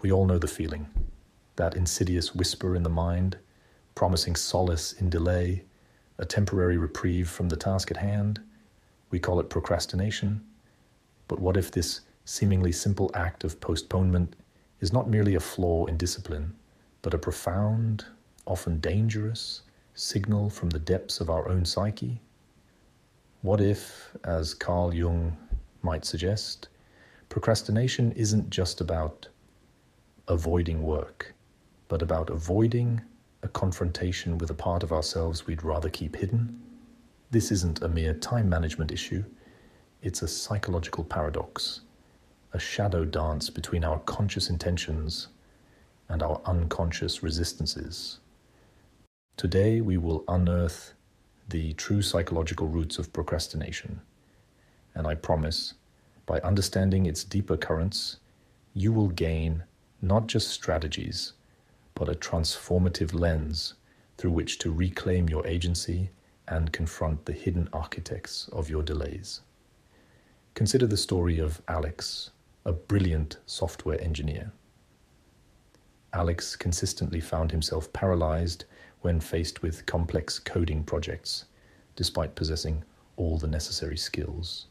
We all know the feeling, that insidious whisper in the mind, promising solace in delay, a temporary reprieve from the task at hand. We call it procrastination. But what if this seemingly simple act of postponement is not merely a flaw in discipline, but a profound, often dangerous, signal from the depths of our own psyche? What if, as Carl Jung might suggest, procrastination isn't just about avoiding work, but about avoiding a confrontation with a part of ourselves we'd rather keep hidden? This isn't a mere time management issue, it's a psychological paradox, a shadow dance between our conscious intentions and our unconscious resistances. Today we will unearth the true psychological roots of procrastination, and I promise, by understanding its deeper currents, you will gain not just strategies, but a transformative lens through which to reclaim your agency and confront the hidden architects of your delays. Consider the story of Alex, a brilliant software engineer. Alex consistently found himself paralyzed when faced with complex coding projects, despite possessing all the necessary skills.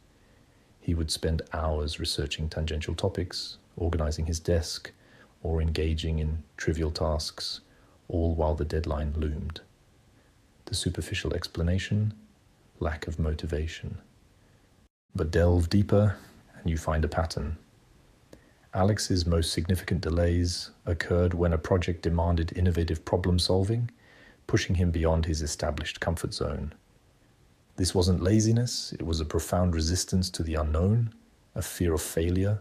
He would spend hours researching tangential topics, organizing his desk, or engaging in trivial tasks, all while the deadline loomed. The superficial explanation: lack of motivation. But delve deeper, and you find a pattern. Alex's most significant delays occurred when a project demanded innovative problem-solving, pushing him beyond his established comfort zone. This wasn't laziness, it was a profound resistance to the unknown, a fear of failure,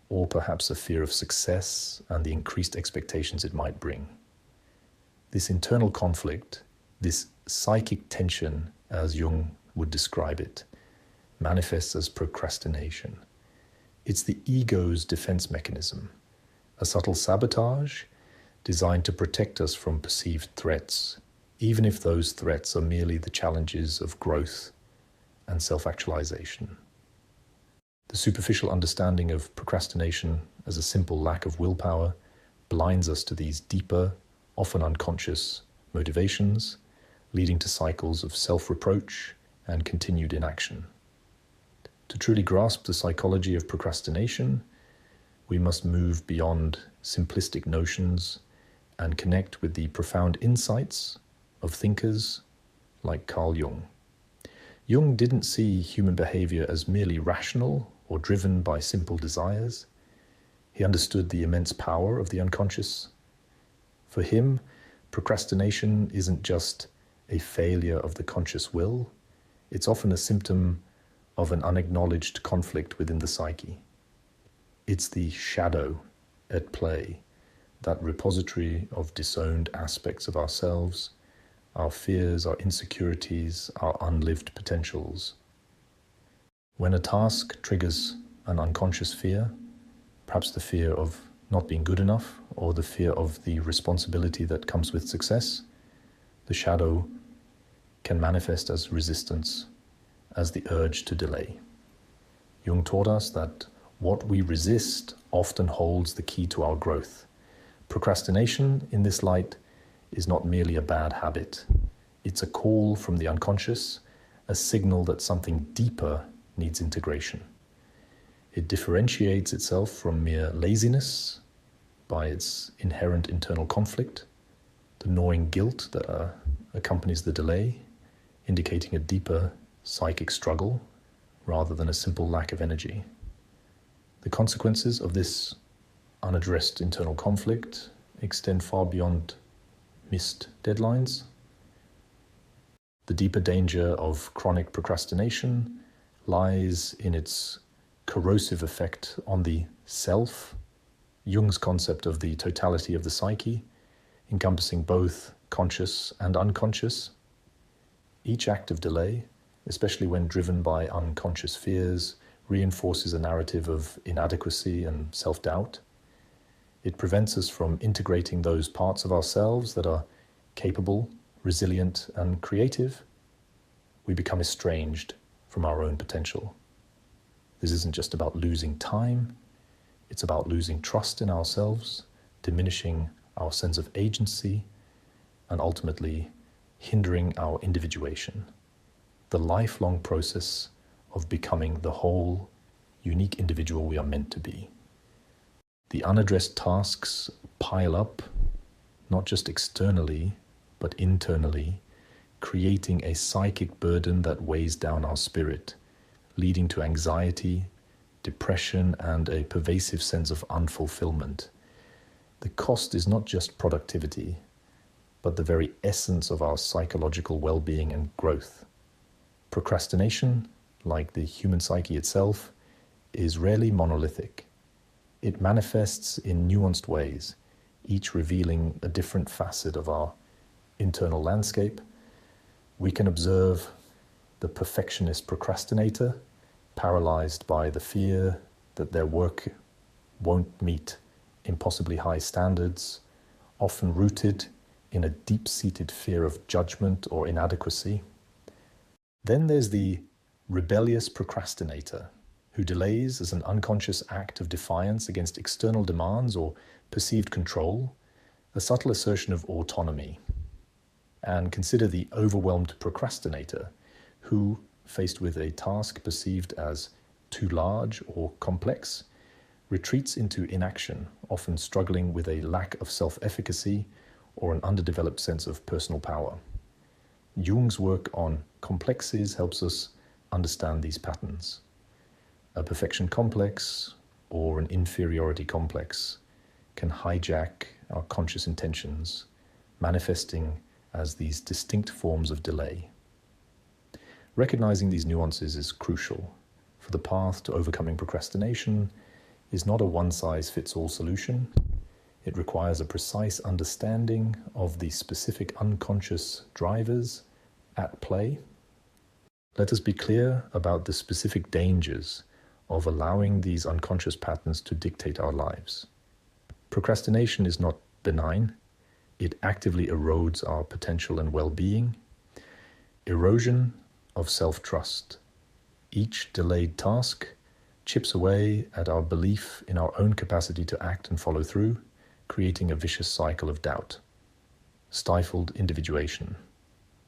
or perhaps a fear of success and the increased expectations it might bring. This internal conflict, this psychic tension, as Jung would describe it, manifests as procrastination. It's the ego's defense mechanism, a subtle sabotage designed to protect us from perceived threats, even if those threats are merely the challenges of growth and self-actualization. The superficial understanding of procrastination as a simple lack of willpower blinds us to these deeper, often unconscious motivations, leading to cycles of self-reproach and continued inaction. To truly grasp the psychology of procrastination, we must move beyond simplistic notions and connect with the profound insights of thinkers like Carl Jung. Jung didn't see human behavior as merely rational or driven by simple desires. He understood the immense power of the unconscious. For him, procrastination isn't just a failure of the conscious will, it's often a symptom of an unacknowledged conflict within the psyche. It's the shadow at play, that repository of disowned aspects of ourselves, our fears, our insecurities, our unlived potentials. When a task triggers an unconscious fear, perhaps the fear of not being good enough or the fear of the responsibility that comes with success, the shadow can manifest as resistance, as the urge to delay. Jung taught us that what we resist often holds the key to our growth. Procrastination, in this light, is not merely a bad habit. It's a call from the unconscious, a signal that something deeper needs integration. It differentiates itself from mere laziness by its inherent internal conflict, the gnawing guilt that accompanies the delay, indicating a deeper psychic struggle rather than a simple lack of energy. The consequences of this unaddressed internal conflict extend far beyond missed deadlines. The deeper danger of chronic procrastination lies in its corrosive effect on the self, Jung's concept of the totality of the psyche, encompassing both conscious and unconscious. Each act of delay, especially when driven by unconscious fears, reinforces a narrative of inadequacy and self-doubt. It prevents us from integrating those parts of ourselves that are capable, resilient, and creative. We become estranged from our own potential. This isn't just about losing time, It's about losing trust in ourselves, diminishing our sense of agency, and ultimately hindering our individuation, the lifelong process of becoming the whole, unique individual we are meant to be. The unaddressed tasks pile up, not just externally, but internally, creating a psychic burden that weighs down our spirit, leading to anxiety, depression, and a pervasive sense of unfulfillment. The cost is not just productivity, but the very essence of our psychological well-being and growth. Procrastination, like the human psyche itself, is rarely monolithic. It manifests in nuanced ways, each revealing a different facet of our internal landscape. We can observe the perfectionist procrastinator, paralyzed by the fear that their work won't meet impossibly high standards, often rooted in a deep-seated fear of judgment or inadequacy. Then there's the rebellious procrastinator, who delays as an unconscious act of defiance against external demands or perceived control, a subtle assertion of autonomy. And consider the overwhelmed procrastinator, who, faced with a task perceived as too large or complex, retreats into inaction, often struggling with a lack of self-efficacy or an underdeveloped sense of personal power. Jung's work on complexes helps us understand these patterns. A perfection complex or an inferiority complex can hijack our conscious intentions, manifesting as these distinct forms of delay. Recognizing these nuances is crucial, for the path to overcoming procrastination is not a one-size-fits-all solution. It requires a precise understanding of the specific unconscious drivers at play. Let us be clear about the specific dangers of allowing these unconscious patterns to dictate our lives. Procrastination is not benign. It actively erodes our potential and well-being. Erosion of self-trust. Each delayed task chips away at our belief in our own capacity to act and follow through, creating a vicious cycle of doubt. Stifled individuation.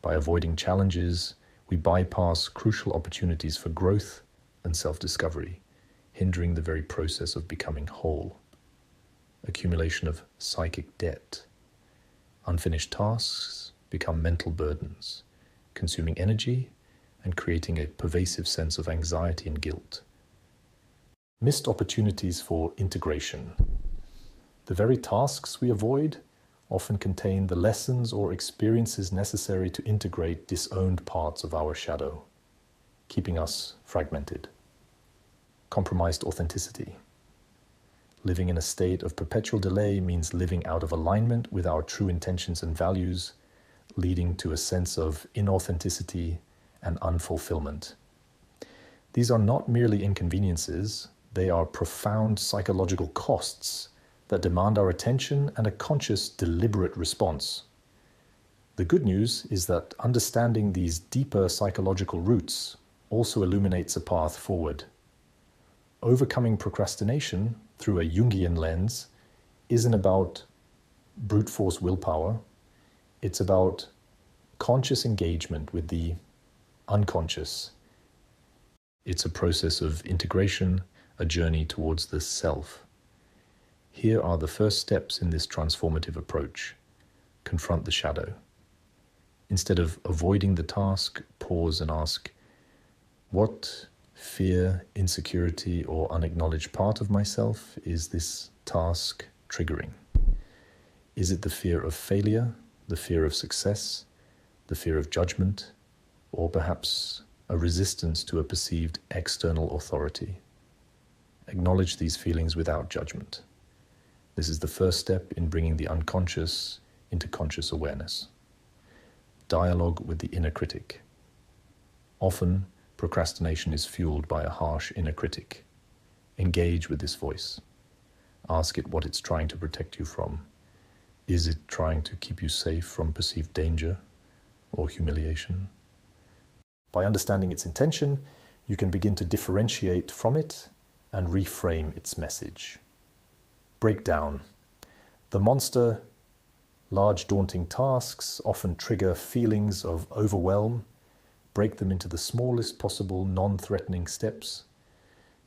By avoiding challenges, we bypass crucial opportunities for growth and self-discovery, hindering the very process of becoming whole. Accumulation of psychic debt. Unfinished tasks become mental burdens, consuming energy and creating a pervasive sense of anxiety and guilt. Missed opportunities for integration. The very tasks we avoid often contain the lessons or experiences necessary to integrate disowned parts of our shadow, keeping us fragmented. Compromised authenticity. Living in a state of perpetual delay means living out of alignment with our true intentions and values, leading to a sense of inauthenticity and unfulfillment. These are not merely inconveniences, they are profound psychological costs that demand our attention and a conscious, deliberate response. The good news is that understanding these deeper psychological roots also illuminates a path forward. Overcoming procrastination through a Jungian lens isn't about brute force willpower. It's about conscious engagement with the unconscious. It's a process of integration, a journey towards the self. Here are the first steps in this transformative approach. Confront the shadow. Instead of avoiding the task, pause and ask, what fear, insecurity, or unacknowledged part of myself is this task triggering? Is it the fear of failure, the fear of success, the fear of judgment, or perhaps a resistance to a perceived external authority? Acknowledge these feelings without judgment. This is the first step in bringing the unconscious into conscious awareness. Dialogue with the inner critic. Often, procrastination is fueled by a harsh inner critic. Engage with this voice. Ask it what it's trying to protect you from. Is it trying to keep you safe from perceived danger or humiliation? By understanding its intention, you can begin to differentiate from it and reframe its message. Breakdown. The monster, large daunting tasks often trigger feelings of overwhelm. Break them into the smallest possible non-threatening steps.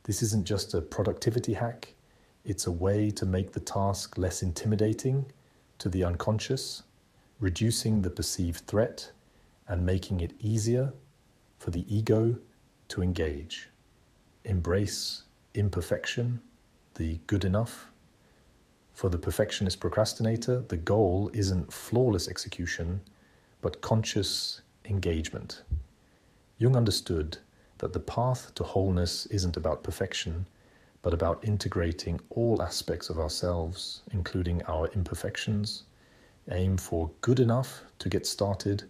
This isn't just a productivity hack, it's a way to make the task less intimidating to the unconscious, reducing the perceived threat and making it easier for the ego to engage. Embrace imperfection, the good enough. For the perfectionist procrastinator, the goal isn't flawless execution, but conscious engagement. Jung understood that the path to wholeness isn't about perfection, but about integrating all aspects of ourselves, including our imperfections. Aim for good enough to get started,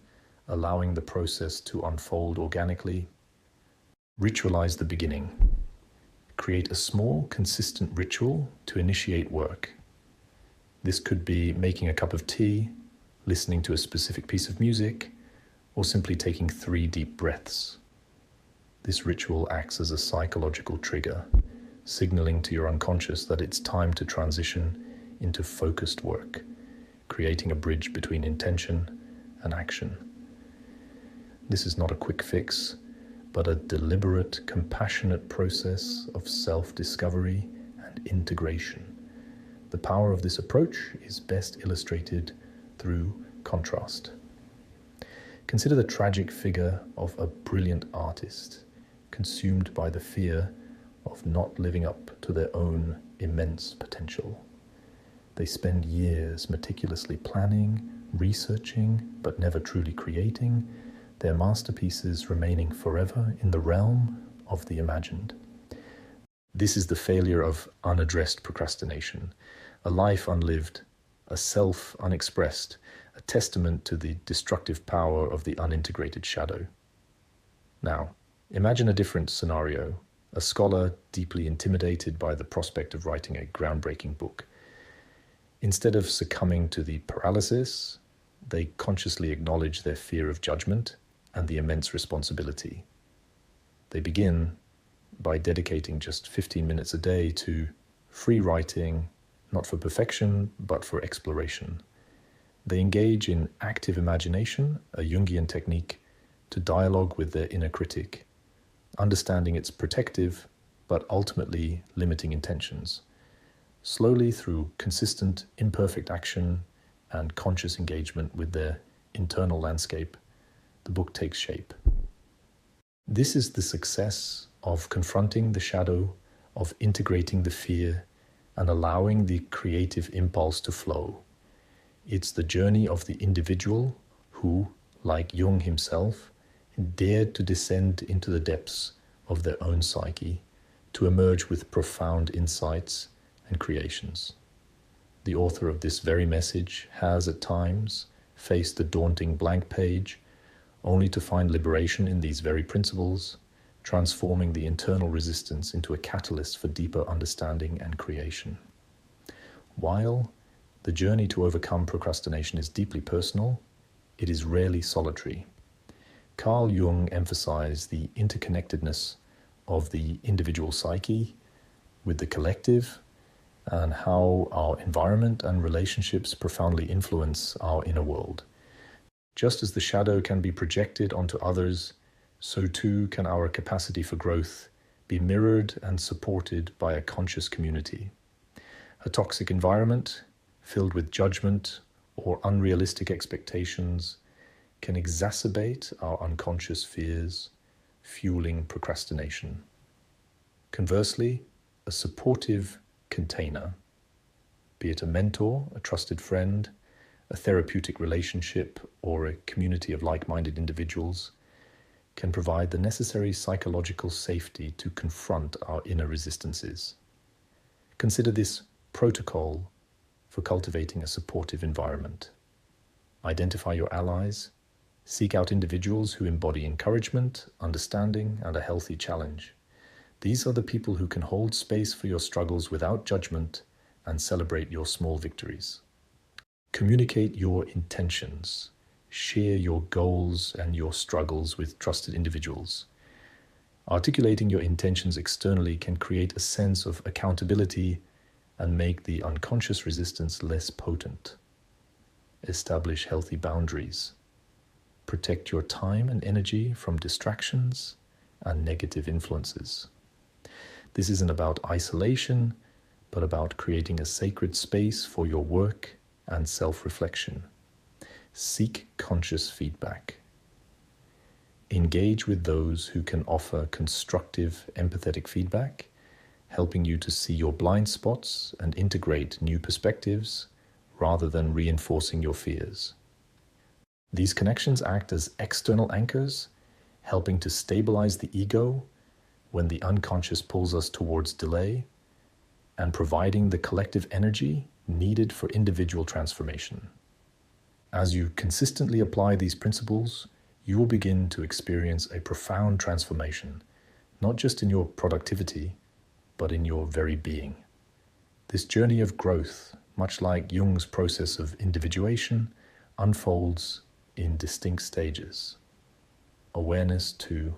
allowing the process to unfold organically. Ritualize the beginning. Create a small, consistent ritual to initiate work. This could be making a cup of tea, listening to a specific piece of music, or simply taking 3 deep breaths. This ritual acts as a psychological trigger, signaling to your unconscious that it's time to transition into focused work, creating a bridge between intention and action. This is not a quick fix, but a deliberate, compassionate process of self-discovery and integration. The power of this approach is best illustrated through contrast. Consider the tragic figure of a brilliant artist, consumed by the fear of not living up to their own immense potential. They spend years meticulously planning, researching, but never truly creating, their masterpieces remaining forever in the realm of the imagined. This is the failure of unaddressed procrastination, a life unlived, a self unexpressed, a testament to the destructive power of the unintegrated shadow. Now, imagine a different scenario, a scholar deeply intimidated by the prospect of writing a groundbreaking book. Instead of succumbing to the paralysis, they consciously acknowledge their fear of judgment and the immense responsibility. They begin by dedicating just 15 minutes a day to free writing, not for perfection, but for exploration. They engage in active imagination, a Jungian technique, to dialogue with their inner critic, understanding its protective, but ultimately limiting intentions. Slowly, through consistent, imperfect action and conscious engagement with their internal landscape, the book takes shape. This is the success of confronting the shadow, of integrating the fear, and allowing the creative impulse to flow. It's the journey of the individual who, like Jung himself, dared to descend into the depths of their own psyche, to emerge with profound insights and creations. The author of this very message has at times faced the daunting blank page, only to find liberation in these very principles, transforming the internal resistance into a catalyst for deeper understanding and creation. While the journey to overcome procrastination is deeply personal, it is rarely solitary. Carl Jung emphasized the interconnectedness of the individual psyche with the collective, and how our environment and relationships profoundly influence our inner world. Just as the shadow can be projected onto others, so too can our capacity for growth be mirrored and supported by a conscious community. A toxic environment, filled with judgment or unrealistic expectations, can exacerbate our unconscious fears, fueling procrastination. Conversely, a supportive container, be it a mentor, a trusted friend, a therapeutic relationship, or a community of like-minded individuals, can provide the necessary psychological safety to confront our inner resistances. Consider this protocol for cultivating a supportive environment. Identify your allies, seek out individuals who embody encouragement, understanding, and a healthy challenge. These are the people who can hold space for your struggles without judgment and celebrate your small victories. Communicate your intentions. Share your goals and your struggles with trusted individuals. Articulating your intentions externally can create a sense of accountability and make the unconscious resistance less potent. Establish healthy boundaries. Protect your time and energy from distractions and negative influences. This isn't about isolation, but about creating a sacred space for your work and self-reflection. Seek conscious feedback. Engage with those who can offer constructive, empathetic feedback, helping you to see your blind spots and integrate new perspectives rather than reinforcing your fears. These connections act as external anchors, helping to stabilize the ego when the unconscious pulls us towards delay, and providing the collective energy needed for individual transformation. As you consistently apply these principles, you will begin to experience a profound transformation, not just in your productivity, but in your very being. This journey of growth, much like Jung's process of individuation, unfolds in distinct stages. Awareness to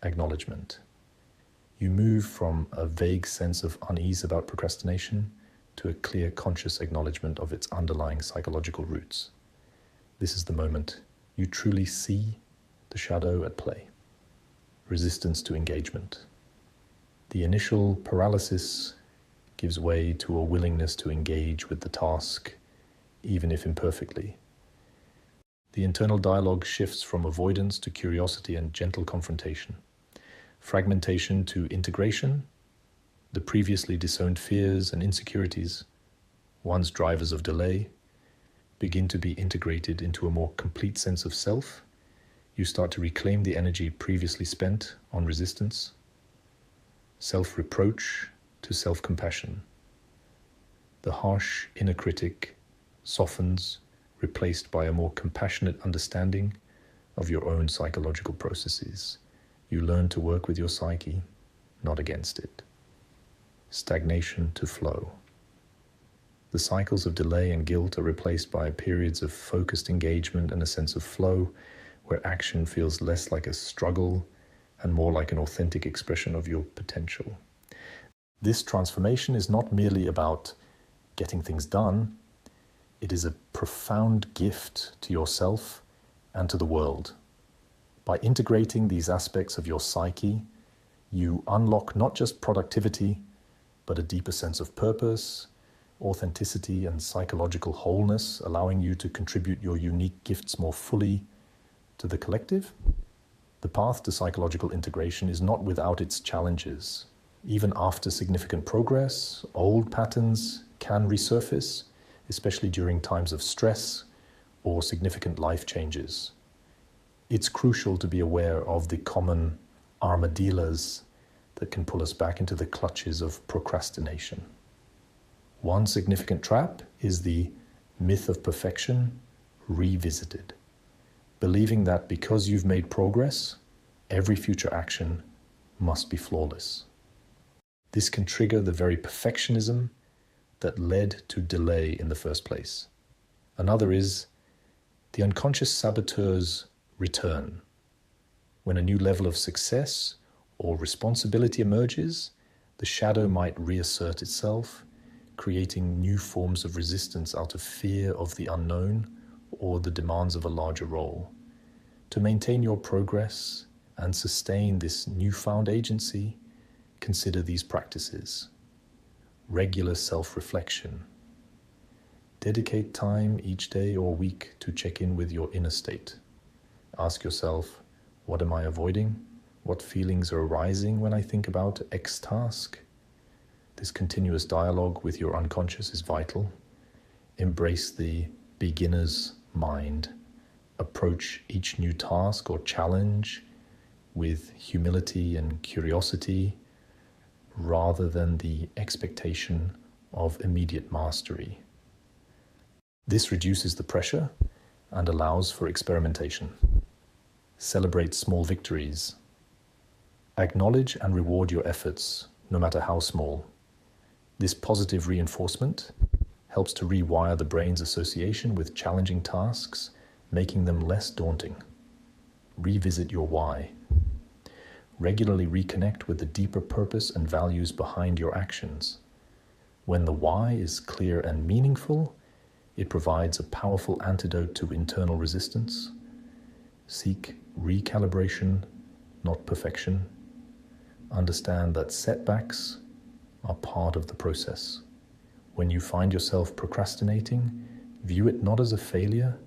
acknowledgement. You move from a vague sense of unease about procrastination to a clear conscious acknowledgement of its underlying psychological roots. This is the moment you truly see the shadow at play. Resistance to engagement. The initial paralysis gives way to a willingness to engage with the task, even if imperfectly. The internal dialogue shifts from avoidance to curiosity and gentle confrontation. Fragmentation to integration. The previously disowned fears and insecurities, once drivers of delay, begin to be integrated into a more complete sense of self. You start to reclaim the energy previously spent on resistance. Self-reproach to self-compassion. The harsh inner critic softens, replaced by a more compassionate understanding of your own psychological processes. You learn to work with your psyche, not against it. Stagnation to flow. The cycles of delay and guilt are replaced by periods of focused engagement and a sense of flow, where action feels less like a struggle and more like an authentic expression of your potential. This transformation is not merely about getting things done. It is a profound gift to yourself and to the world. By integrating these aspects of your psyche, you unlock not just productivity, but a deeper sense of purpose, authenticity, and psychological wholeness, allowing you to contribute your unique gifts more fully to the collective. The path to psychological integration is not without its challenges. Even after significant progress, old patterns can resurface, especially during times of stress or significant life changes. It's crucial to be aware of the common armadillos that can pull us back into the clutches of procrastination. One significant trap is the myth of perfection revisited, believing that because you've made progress, every future action must be flawless. This can trigger the very perfectionism that led to delay in the first place. Another is the unconscious saboteur's return. When a new level of success or responsibility emerges, the shadow might reassert itself, creating new forms of resistance out of fear of the unknown or the demands of a larger role. To maintain your progress and sustain this newfound agency, consider these practices. Regular self-reflection. Dedicate time each day or week to check in with your inner state. Ask yourself, what am I avoiding? What feelings are arising when I think about X task? This continuous dialogue with your unconscious is vital. Embrace the beginner's mind. Approach each new task or challenge with humility and curiosity, rather than the expectation of immediate mastery. This reduces the pressure and allows for experimentation. Celebrate small victories. Acknowledge and reward your efforts, no matter how small. This positive reinforcement helps to rewire the brain's association with challenging tasks, making them less daunting. Revisit your why. Regularly reconnect with the deeper purpose and values behind your actions. When the why is clear and meaningful, it provides a powerful antidote to internal resistance. Seek recalibration, not perfection. Understand that setbacks are part of the process. When you find yourself procrastinating, view it not as a failure,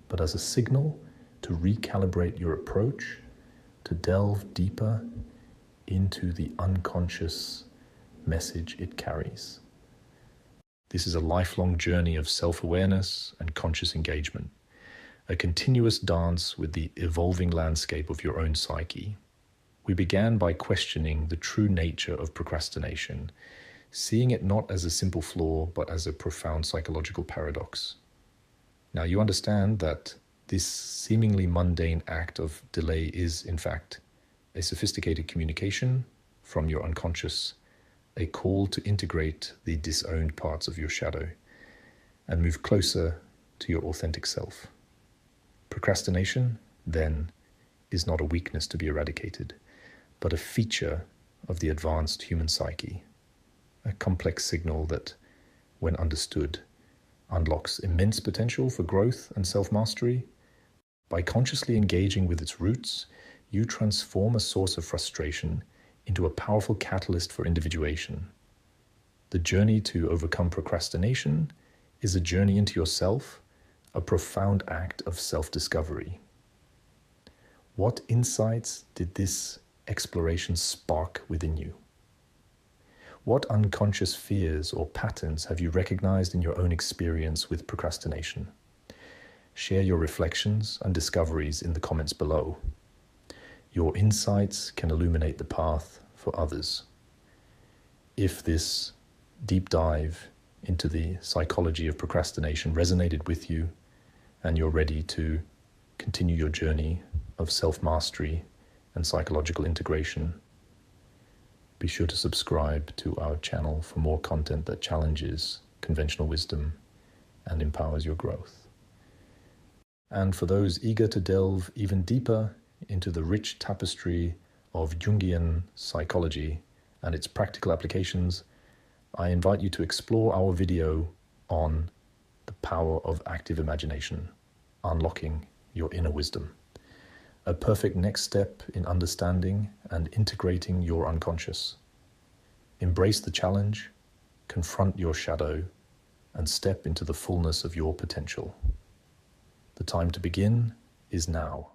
but as a signal to recalibrate your approach, to delve deeper into the unconscious message it carries. This is a lifelong journey of self-awareness and conscious engagement, a continuous dance with the evolving landscape of your own psyche. We began by questioning the true nature of procrastination, seeing it not as a simple flaw, but as a profound psychological paradox. Now you understand that this seemingly mundane act of delay is, in fact, a sophisticated communication from your unconscious, a call to integrate the disowned parts of your shadow and move closer to your authentic self. Procrastination, then, is not a weakness to be eradicated, but a feature of the advanced human psyche, a complex signal that, when understood, unlocks immense potential for growth and self-mastery. By consciously engaging with its roots, you transform a source of frustration into a powerful catalyst for individuation. The journey to overcome procrastination is a journey into yourself, a profound act of self-discovery. What insights did this exploration spark within you? What unconscious fears or patterns have you recognized in your own experience with procrastination? Share your reflections and discoveries in the comments below. Your insights can illuminate the path for others. If this deep dive into the psychology of procrastination resonated with you, and you're ready to continue your journey of self-mastery and psychological integration, be sure to subscribe to our channel for more content that challenges conventional wisdom and empowers your growth. And for those eager to delve even deeper into the rich tapestry of Jungian psychology and its practical applications, I invite you to explore our video on the power of active imagination, unlocking your inner wisdom. A perfect next step in understanding and integrating your unconscious. Embrace the challenge, confront your shadow, and step into the fullness of your potential. The time to begin is now.